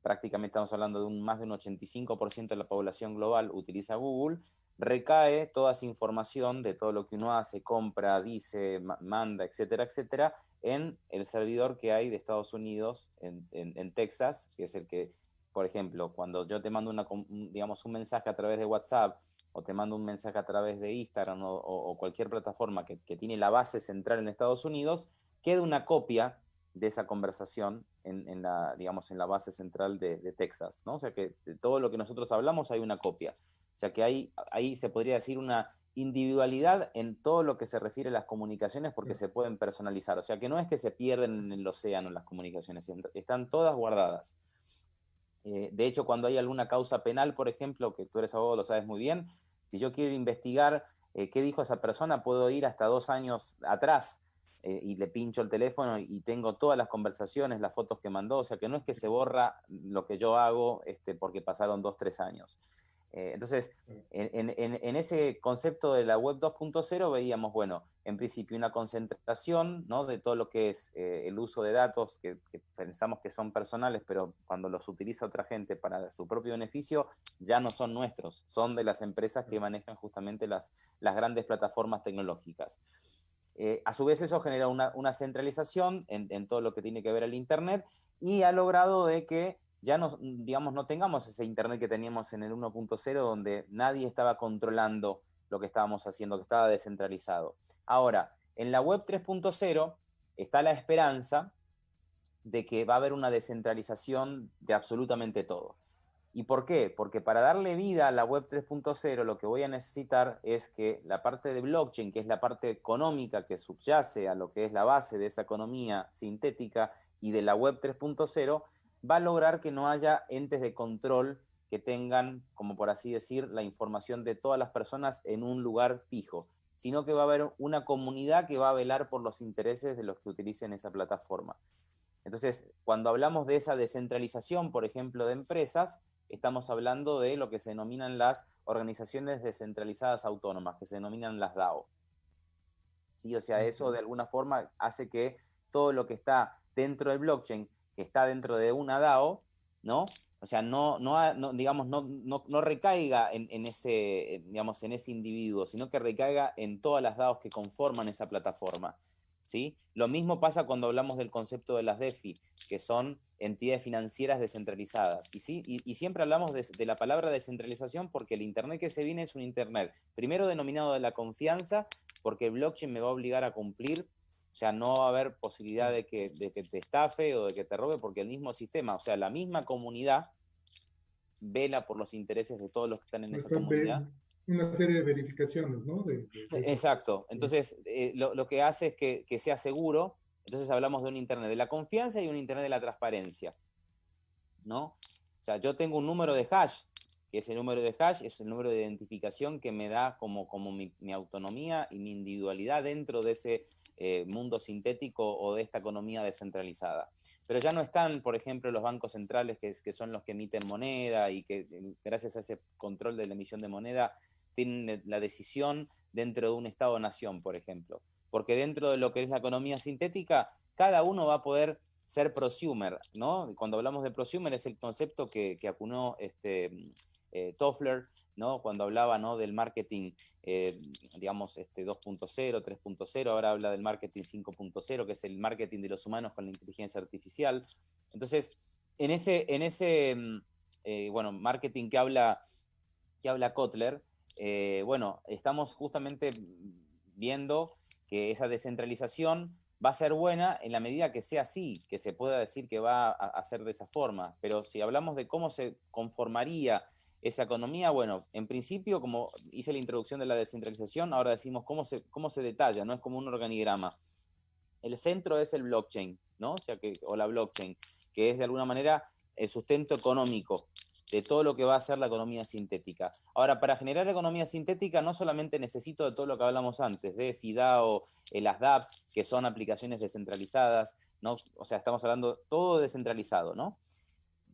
prácticamente estamos hablando de más de un 85% de la población global utiliza Google, recae toda esa información de todo lo que uno hace, compra, dice, manda, etcétera, etcétera, en el servidor que hay de Estados Unidos, en Texas, que es el que, por ejemplo, cuando yo te mando digamos, un mensaje a través de WhatsApp o te mando un mensaje a través de Instagram o cualquier plataforma que tiene la base central en Estados Unidos, queda una copia de esa conversación digamos, en la base central de Texas, ¿no? O sea que de todo lo que nosotros hablamos hay una copia. O sea que ahí se podría decir una individualidad en todo lo que se refiere a las comunicaciones porque se pueden personalizar. O sea que no es que se pierden en el océano las comunicaciones, están todas guardadas. De hecho, cuando hay alguna causa penal, por ejemplo, que tú eres abogado, lo sabes muy bien, si yo quiero investigar qué dijo esa persona, puedo ir hasta 2 años atrás y le pincho el teléfono y tengo todas las conversaciones, las fotos que mandó, o sea que no es que se borra lo que yo hago porque pasaron 2, 3 años. Entonces, en ese concepto de la web 2.0 veíamos, bueno, en principio una concentración, ¿no? De todo lo que es el uso de datos que pensamos que son personales, pero cuando los utiliza otra gente para su propio beneficio, ya no son nuestros, son de las empresas que manejan justamente las grandes plataformas tecnológicas. A su vez eso genera una centralización en todo lo que tiene que ver al Internet y ha logrado de que ya no, digamos, no tengamos ese Internet que teníamos en el 1.0 donde nadie estaba controlando lo que estábamos haciendo, que estaba descentralizado. Ahora, en la web 3.0 está la esperanza de que va a haber una descentralización de absolutamente todo. ¿Y por qué? Porque para darle vida a la web 3.0 lo que voy a necesitar es que la parte de blockchain, que es la parte económica que subyace a lo que es la base de esa economía sintética y de la web 3.0, va a lograr que no haya entes de control que tengan, como por así decir, la información de todas las personas en un lugar fijo, sino que va a haber una comunidad que va a velar por los intereses de los que utilicen esa plataforma. Entonces, cuando hablamos de esa descentralización, por ejemplo, de empresas, estamos hablando de lo que se denominan las organizaciones descentralizadas autónomas, que se denominan las DAO. ¿Sí? O sea, eso de alguna forma hace que todo lo que está dentro del blockchain, que está dentro de una DAO, ¿no? O sea, digamos, no recaiga digamos, en ese individuo, sino que recaiga en todas las DAOs que conforman esa plataforma. ¿Sí? Lo mismo pasa cuando hablamos del concepto de las DeFi, que son entidades financieras descentralizadas. Y siempre hablamos de la palabra descentralización porque el Internet que se viene es un Internet, primero denominado de la confianza, porque el blockchain me va a obligar a cumplir, o sea, no va a haber posibilidad de que te estafe o de que te robe, porque el mismo sistema, o sea, la misma comunidad vela por los intereses de todos los que están en esa comunidad. Una serie de verificaciones, ¿no? Exacto. Entonces, lo que hace es que sea seguro. Entonces hablamos de un Internet de la confianza y un Internet de la transparencia, ¿no? O sea, yo tengo un número de hash que ese número de hash es el número de identificación que me da como mi autonomía y mi individualidad dentro de ese mundo sintético o de esta economía descentralizada. Pero ya no están, por ejemplo, los bancos centrales que son los que emiten moneda y que gracias a ese control de la emisión de moneda tienen la decisión dentro de un Estado-nación, por ejemplo. Porque dentro de lo que es la economía sintética, cada uno va a poder ser prosumer, ¿no? Cuando hablamos de prosumer es el concepto que apunó Toffler, ¿no? Cuando hablaba, ¿no?, del marketing, digamos, 2.0, 3.0, ahora habla del marketing 5.0, que es el marketing de los humanos con la inteligencia artificial. Entonces, en ese bueno, marketing que habla Kotler, bueno, estamos justamente viendo que esa descentralización va a ser buena en la medida que sea así, que se pueda decir que va a ser de esa forma. Pero si hablamos de cómo se conformaría esa economía, bueno, en principio, como hice la introducción de la descentralización, ahora decimos cómo se detalla, no es como un organigrama. El centro es el blockchain, ¿no? O la blockchain, que es de alguna manera el sustento económico de todo lo que va a ser la economía sintética. Ahora, para generar economía sintética no solamente necesito de todo lo que hablamos antes, de FIDAO, las dApps, que son aplicaciones descentralizadas, ¿no? O sea, estamos hablando todo descentralizado, ¿no?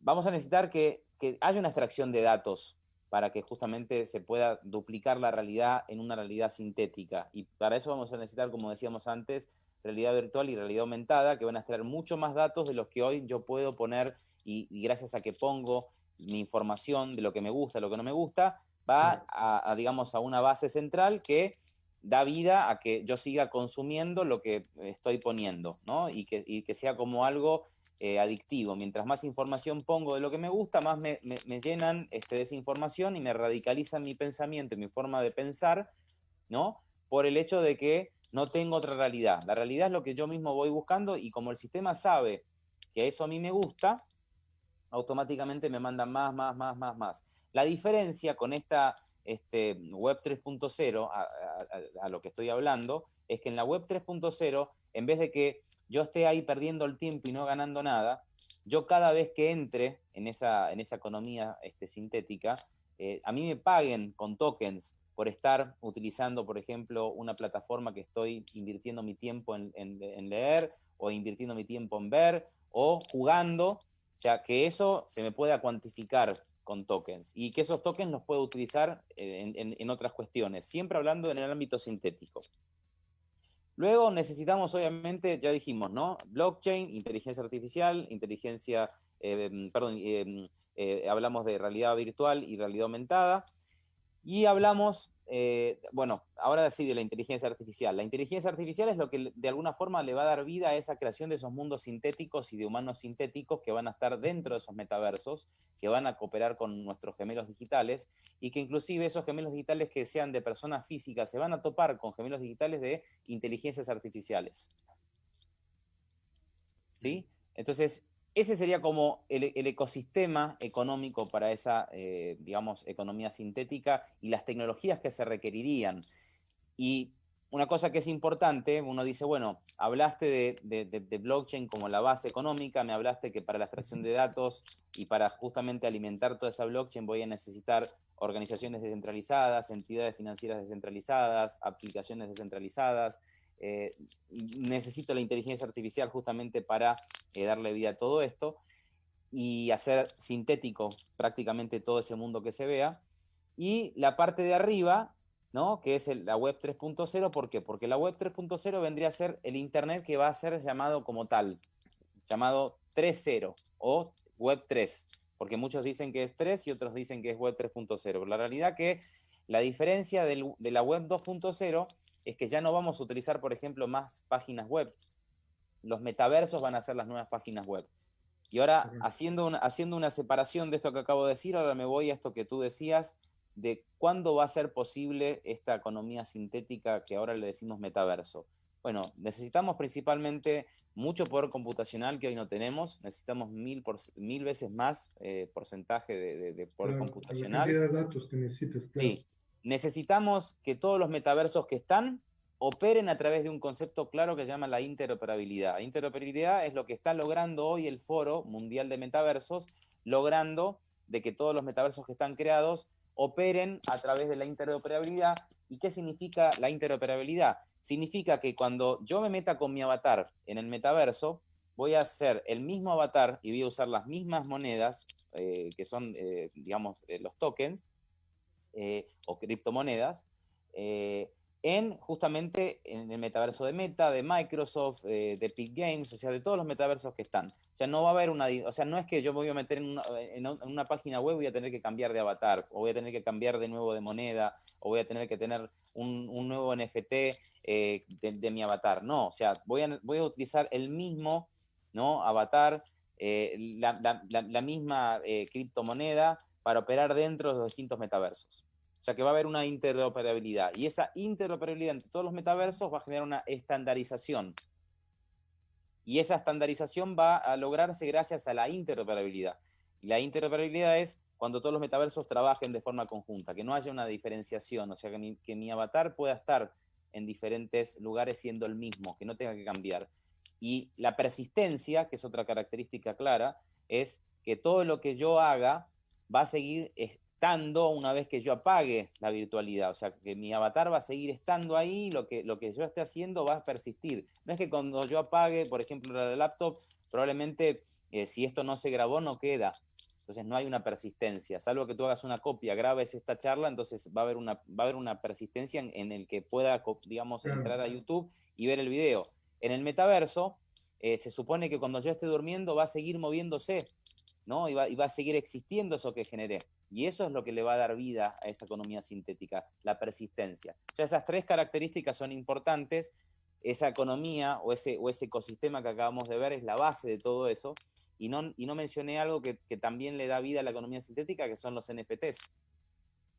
Vamos a necesitar que haya una extracción de datos para que justamente se pueda duplicar la realidad en una realidad sintética. Y para eso vamos a necesitar, como decíamos antes, realidad virtual y realidad aumentada, que van a extraer mucho más datos de los que hoy yo puedo poner y gracias a que pongo mi información de lo que me gusta, lo que no me gusta, va digamos, a una base central que da vida a que yo siga consumiendo lo que estoy poniendo, ¿no? Y que sea como algo adictivo. Mientras más información pongo de lo que me gusta, más me llenan de esa información y me radicalizan mi pensamiento y mi forma de pensar, ¿no? Por el hecho de que no tengo otra realidad. La realidad es lo que yo mismo voy buscando y como el sistema sabe que eso a mí me gusta, automáticamente me mandan más. La diferencia con esta web 3.0, a lo que estoy hablando, es que en la web 3.0, en vez de que yo esté ahí perdiendo el tiempo y no ganando nada, yo cada vez que entre en esa economía sintética, a mí me paguen con tokens por estar utilizando, por ejemplo, una plataforma que estoy invirtiendo mi tiempo en leer o invirtiendo mi tiempo en ver o jugando. O sea, que eso se me pueda cuantificar con tokens y que esos tokens los puedo utilizar en otras cuestiones, siempre hablando en el ámbito sintético. Luego necesitamos, obviamente, ya dijimos, ¿no? Blockchain, inteligencia artificial, hablamos de realidad virtual y realidad aumentada. Y hablamos, bueno, ahora sí de la inteligencia artificial. La inteligencia artificial es lo que de alguna forma le va a dar vida a esa creación de esos mundos sintéticos y de humanos sintéticos que van a estar dentro de esos metaversos, que van a cooperar con nuestros gemelos digitales y que inclusive esos gemelos digitales que sean de personas físicas se van a topar con gemelos digitales de inteligencias artificiales. ¿Sí? Entonces, ese sería como el ecosistema económico para esa, digamos, economía sintética y las tecnologías que se requerirían. Y una cosa que es importante, uno dice, bueno, hablaste de blockchain como la base económica, me hablaste que para la extracción de datos y para justamente alimentar toda esa blockchain voy a necesitar organizaciones descentralizadas, entidades financieras descentralizadas, aplicaciones descentralizadas. Necesito la inteligencia artificial justamente para darle vida a todo esto y hacer sintético prácticamente todo ese mundo que se vea. Y la parte de arriba, ¿no?, que es la web 3.0, ¿por qué? Porque la web 3.0 vendría a ser el Internet que va a ser llamado como tal, llamado 3.0 o web 3, porque muchos dicen que es 3 y otros dicen que es web 3.0. Pero la realidad que la diferencia de la web 2.0 es que ya no vamos a utilizar, por ejemplo, más páginas web. Los metaversos van a ser las nuevas páginas web. Y ahora, haciendo una separación de esto que acabo de decir, ahora me voy a esto que tú decías, de cuándo va a ser posible esta economía sintética que ahora le decimos metaverso. Bueno, necesitamos principalmente mucho poder computacional que hoy no tenemos, necesitamos 1000 veces más porcentaje de poder computacional. La cantidad de datos que necesitas, claro. Sí, necesitamos que todos los metaversos que están operen a través de un concepto claro que se llama la interoperabilidad. Interoperabilidad es lo que está logrando hoy el Foro Mundial de Metaversos, logrando de que todos los metaversos que están creados operen a través de la interoperabilidad. ¿Y qué significa la interoperabilidad? Significa que cuando yo me meta con mi avatar en el metaverso, voy a hacer el mismo avatar y voy a usar las mismas monedas, que son, digamos, los tokens, o criptomonedas, justamente en el metaverso de Meta, de Microsoft, de Epic Games, o sea, de todos los metaversos que están. O sea, no va a haber o sea, no es que yo me voy a meter en una página web y voy a tener que cambiar de avatar, o voy a tener que cambiar de nuevo de moneda, o voy a tener que tener un nuevo NFT de mi avatar. No, o sea, voy a utilizar el mismo, ¿no?, avatar, la misma criptomoneda para operar dentro de los distintos metaversos. O sea que va a haber una interoperabilidad. Y esa interoperabilidad entre todos los metaversos va a generar una estandarización. Y esa estandarización va a lograrse gracias a la interoperabilidad. Y la interoperabilidad es cuando todos los metaversos trabajen de forma conjunta, que no haya una diferenciación, o sea, que mi avatar pueda estar en diferentes lugares siendo el mismo, que no tenga que cambiar. Y la persistencia, que es otra característica clara, es que todo lo que yo haga va a seguir estando una vez que yo apague la virtualidad. O sea, que mi avatar va a seguir estando ahí, lo que yo esté haciendo va a persistir. No es que cuando yo apague, por ejemplo, la laptop, probablemente si esto no se grabó, no queda. Entonces no hay una persistencia, salvo que tú hagas una copia, grabes esta charla, entonces va a haber una persistencia en el que pueda, digamos, entrar a YouTube y ver el video. En el metaverso, se supone que cuando yo esté durmiendo va a seguir moviéndose, ¿no? Y va a seguir existiendo eso que generé. Y eso es lo que le va a dar vida a esa economía sintética, la persistencia. O sea, esas tres características son importantes. Esa economía o ese ecosistema que acabamos de ver es la base de todo eso. Y no mencioné algo que también le da vida a la economía sintética, que son los NFTs,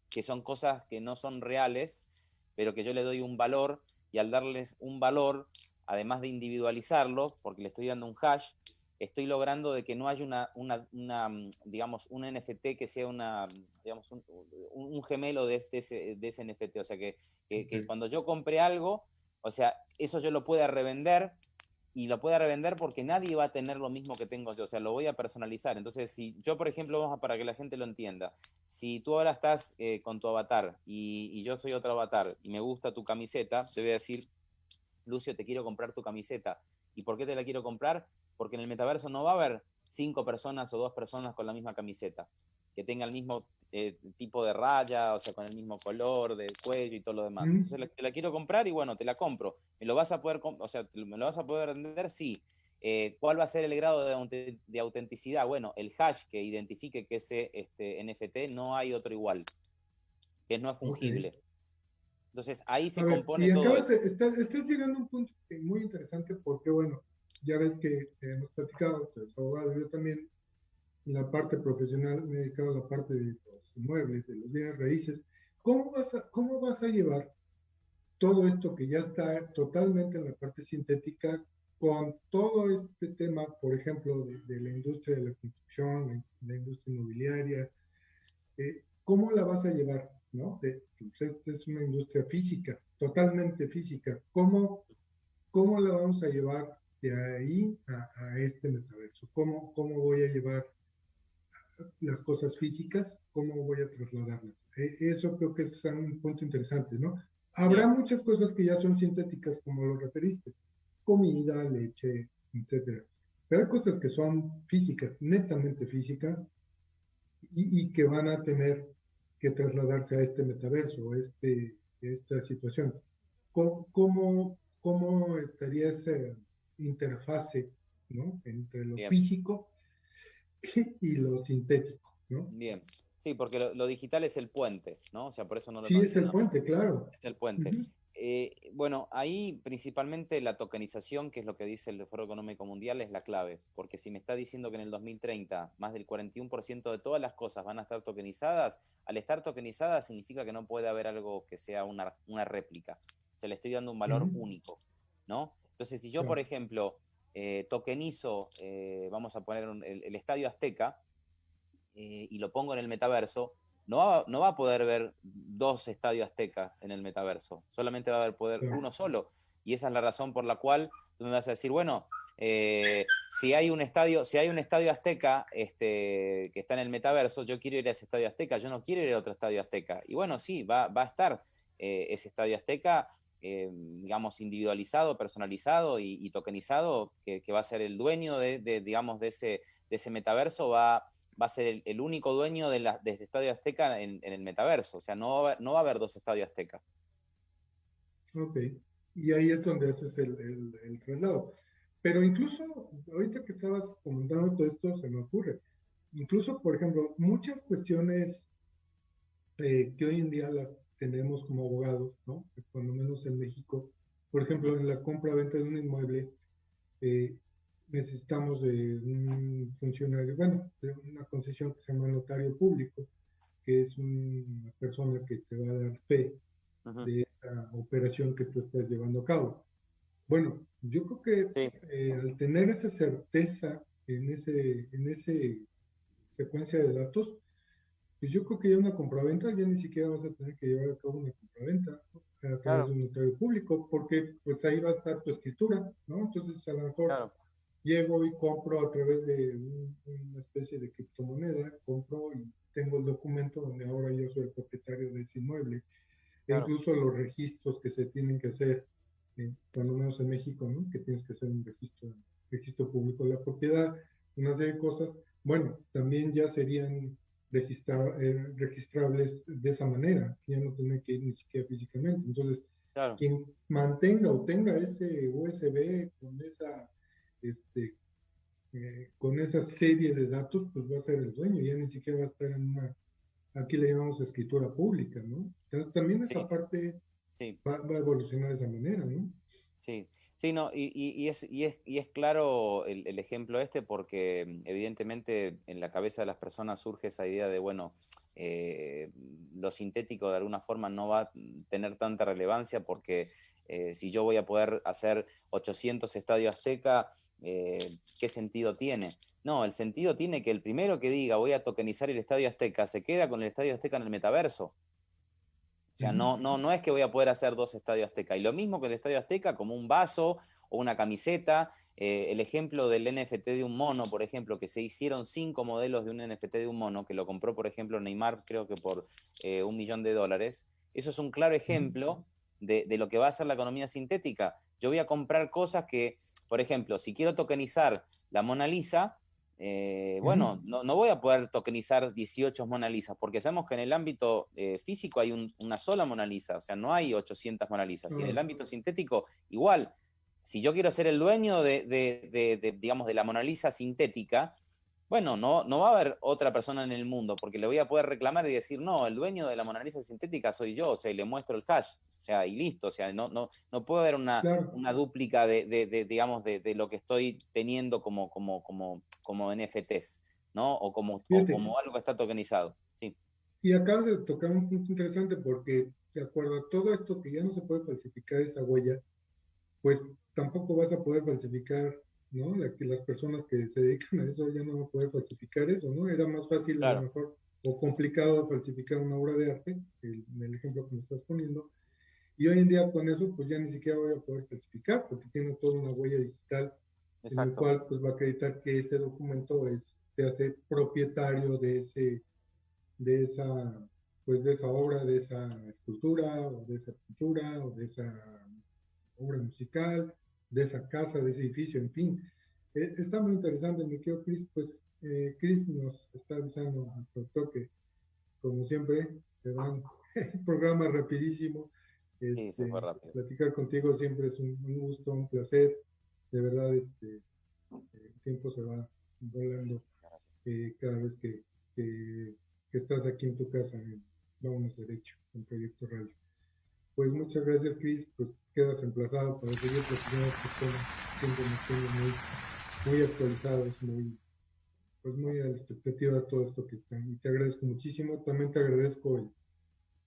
que son cosas que no son reales, pero que yo le doy un valor, y al darles un valor, además de individualizarlo, porque le estoy dando un hash, estoy logrando de que no haya digamos, un NFT que sea digamos, un gemelo de ese NFT. O sea, que cuando yo compré algo, o sea, eso yo lo pueda revender, y lo pueda revender porque nadie va a tener lo mismo que tengo yo, o sea, lo voy a personalizar. Entonces, si yo, por ejemplo, vamos para que la gente lo entienda, si tú ahora estás con tu avatar y yo soy otro avatar y me gusta tu camiseta, te voy a decir, Lucio, te quiero comprar tu camiseta. ¿Y por qué te la quiero comprar? Porque en el metaverso no va a haber 5 personas o 2 personas con la misma camiseta, que tenga el mismo tipo de raya, o sea, con el mismo color del cuello y todo lo demás. Entonces te la quiero comprar y bueno, te la compro. ¿Me lo vas a poder, o sea, me lo vas a poder vender? Sí. ¿Cuál va a ser el grado de autenticidad? Bueno, el hash que identifique que ese NFT no hay otro igual, que no es fungible. Okay. Entonces ahí se A ver, compone y todo acabas eso. estás llegando a un punto muy interesante porque, bueno, ya ves que hemos platicado, tú eres abogado, yo también, en la parte profesional me he dedicado a la parte de los inmuebles, de los bienes raíces. Cómo vas a llevar todo esto que ya está totalmente en la parte sintética con todo este tema, por ejemplo, de la industria de la construcción, la industria inmobiliaria? ¿Cómo la vas a llevar? ¿No? Pues esta es una industria física, totalmente física. ¿Cómo la vamos a llevar de ahí a este metaverso? ¿Cómo voy a llevar las cosas físicas? ¿Cómo voy a trasladarlas? Eso creo que es un punto interesante, ¿no? Habrá Bien. muchas cosas que ya son sintéticas, como lo referiste, comida, leche, etcétera. Pero hay cosas que son físicas, netamente físicas, y que van a tener que trasladarse a este metaverso, a esta situación. ¿Cómo estaría esa interfase, ¿no?, entre lo Bien. físico y lo sintético, ¿no? Bien, sí, porque lo digital es el puente, ¿no? O sea, por eso no lo Sí, es el mencionamos. puente, claro. Es el puente. Uh-huh. Bueno, ahí principalmente la tokenización, que es lo que dice el Foro Económico Mundial, es la clave, porque si me está diciendo que en el 2030 más del 41% de todas las cosas van a estar tokenizadas, al estar tokenizadas significa que no puede haber algo que sea una réplica. O sea, le estoy dando un valor Uh-huh. único, ¿no? Entonces, si yo, por Claro. ejemplo, tokenizo, vamos a poner el Estadio Azteca, y lo pongo en el metaverso, no va a poder ver 2 estadios aztecas en el metaverso, solamente va a poder Claro. uno solo. y esa es la razón por la cual tú me vas a decir, bueno, si hay un estadio Azteca que está en el metaverso, yo quiero ir a ese estadio Azteca, yo no quiero ir a otro estadio Azteca. Y bueno, sí, va a estar ese estadio Azteca, digamos, individualizado, personalizado y tokenizado, que va a ser el dueño digamos, de ese metaverso, va a ser el único dueño de ese estadio Azteca en el metaverso. O sea, no va a haber dos estadios Azteca. Ok, y ahí es donde haces el traslado. Pero incluso, ahorita que estabas comentando todo esto, se me ocurre. Incluso, por ejemplo, muchas cuestiones que hoy en día las tenemos como abogados, ¿no? Cuando menos en México. Por ejemplo, en la compra-venta de un inmueble, eh, necesitamos de un funcionario, bueno, de una concesión que se llama notario público, que es una persona que te va a dar fe de esa operación que tú estás llevando a cabo. Bueno, yo creo que Sí, al tener esa certeza en ese secuencia de datos, pues yo creo que ya una compraventa ya ni siquiera vas a tener que llevar a cabo una compraventa, ¿no? A través de claro, un notario público, porque pues ahí va a estar tu escritura, ¿no? Entonces a lo mejor claro, llego y compro a través de una especie de criptomoneda, compro y tengo el documento donde ahora yo soy el propietario de ese inmueble, e claro. incluso los registros que se tienen que hacer, cuando menos en México, ¿no? Que tienes que hacer un registro público de la propiedad, una serie de cosas, bueno, también ya serían registrables de esa manera, ya no tener que ir ni siquiera físicamente. Entonces, Claro. quien mantenga o tenga ese USB este, con esa serie de datos, pues va a ser el dueño, ya ni siquiera va a estar en aquí le llamamos escritura pública, ¿no? Entonces, también esa Sí, parte sí. va a evolucionar de esa manera, ¿no? Sí, sí, no, y es claro el ejemplo porque evidentemente en la cabeza de las personas surge esa idea de, bueno, lo sintético de alguna forma no va a tener tanta relevancia porque si yo voy a poder hacer 800 estadios Azteca, ¿qué sentido tiene? No, el sentido tiene que el primero que diga voy a tokenizar el Estadio Azteca se queda con el Estadio Azteca en el metaverso. O sea, Ujú. no es que voy a poder hacer dos estadios Azteca. Y lo mismo que el Estadio Azteca, como un vaso o una camiseta. El ejemplo del NFT de un mono, por ejemplo, que se hicieron 5 modelos de un NFT de un mono, que lo compró, por ejemplo, Neymar, creo que por $1 millón. Eso es un claro Ujú. ejemplo de lo que va a ser la economía sintética. Yo voy a comprar cosas que, por ejemplo, si quiero tokenizar la Mona Lisa, Ujú. bueno, no voy a poder tokenizar 18 Mona Lisas, porque sabemos que en el ámbito físico hay una sola Mona Lisa, o sea, no hay 800 Mona Lisas. Y en el Ah, ámbito sintético, igual, si yo quiero ser el dueño digamos, de la Mona Lisa sintética, bueno, no va a haber otra persona en el mundo, porque le voy a poder reclamar y decir, no, el dueño de la Mona Lisa sintética soy yo, o sea, y le muestro el hash, o sea, y listo, o sea, no puede haber claro, una dúplica digamos, de lo que estoy teniendo como NFTs, ¿no? O fíjate, como algo que está tokenizado. Sí, y acabas de tocar un punto interesante porque, de acuerdo a todo esto que ya no se puede falsificar esa huella, pues tampoco vas a poder falsificar, ¿no? Que las personas que se dedican a eso ya no van a poder falsificar eso, ¿no? Era más fácil a lo claro, mejor o complicado falsificar una obra de arte, en el ejemplo que me estás poniendo, y hoy en día con eso pues ya ni siquiera voy a poder falsificar porque tiene toda una huella digital en el exacto. cual pues va a acreditar que ese documento te hace propietario de esa, pues de esa obra, de esa escultura, o de esa pintura, o de esa obra musical, de esa casa, de ese edificio, en fin. Está muy interesante, mi querido Chris, pues Chris nos está avisando al productor que, como siempre, se van el programa rapidísimo. Sí, se fue rápido. Platicar contigo siempre es un gusto, un placer. De verdad, el tiempo se va volando Gracias. cada vez que, que estás aquí en tu casa, en Vámonos Derecho, en Proyecto Radio. Pues muchas gracias, Chris. Pues quedas emplazado para seguir platicando estos temas. Siempre nos tienen muy actualizados, pues muy a la expectativa de todo esto que está. Y te agradezco muchísimo. También te agradezco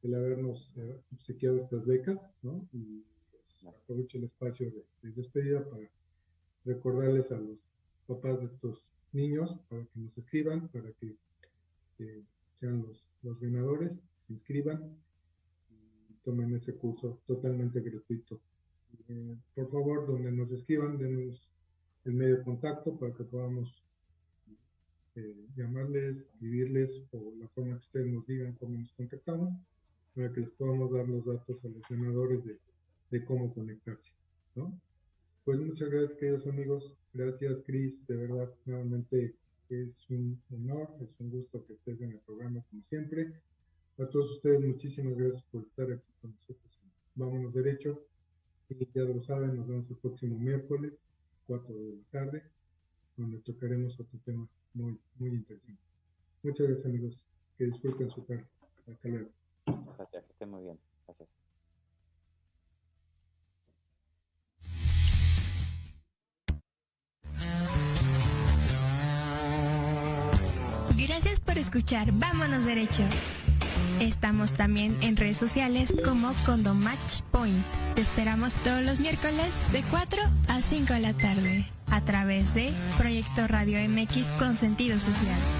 el habernos obsequiado estas becas, ¿no? Y pues, Gracias. aprovecho el espacio de despedida para recordarles a los papás de estos niños para que nos escriban, para que sean los ganadores, se inscriban y tomen ese curso totalmente gratuito Por favor, donde nos escriban, denos el medio de contacto para que podamos llamarles, escribirles, o la forma que ustedes nos digan cómo nos contactamos, para que les podamos dar los datos a los ganadores de cómo conectarse, ¿no? Pues muchas gracias, queridos amigos. Gracias, Cris. De verdad, nuevamente es un honor, es un gusto que estés en el programa como siempre. A todos ustedes, muchísimas gracias por estar aquí con nosotros. Vámonos derecho. Y ya lo saben, nos vemos el próximo miércoles, 4 de la tarde, donde tocaremos otro tema muy, muy interesante. Muchas gracias, amigos. Que disfruten su tarde. Hasta luego. Gracias, que estén muy bien. Gracias. Gracias por escuchar Vámonos Derecho. Estamos también en redes sociales como Condomatch Point. Te esperamos todos los miércoles de 4 a 5 de la tarde a través de Proyecto Radio MX con sentido social.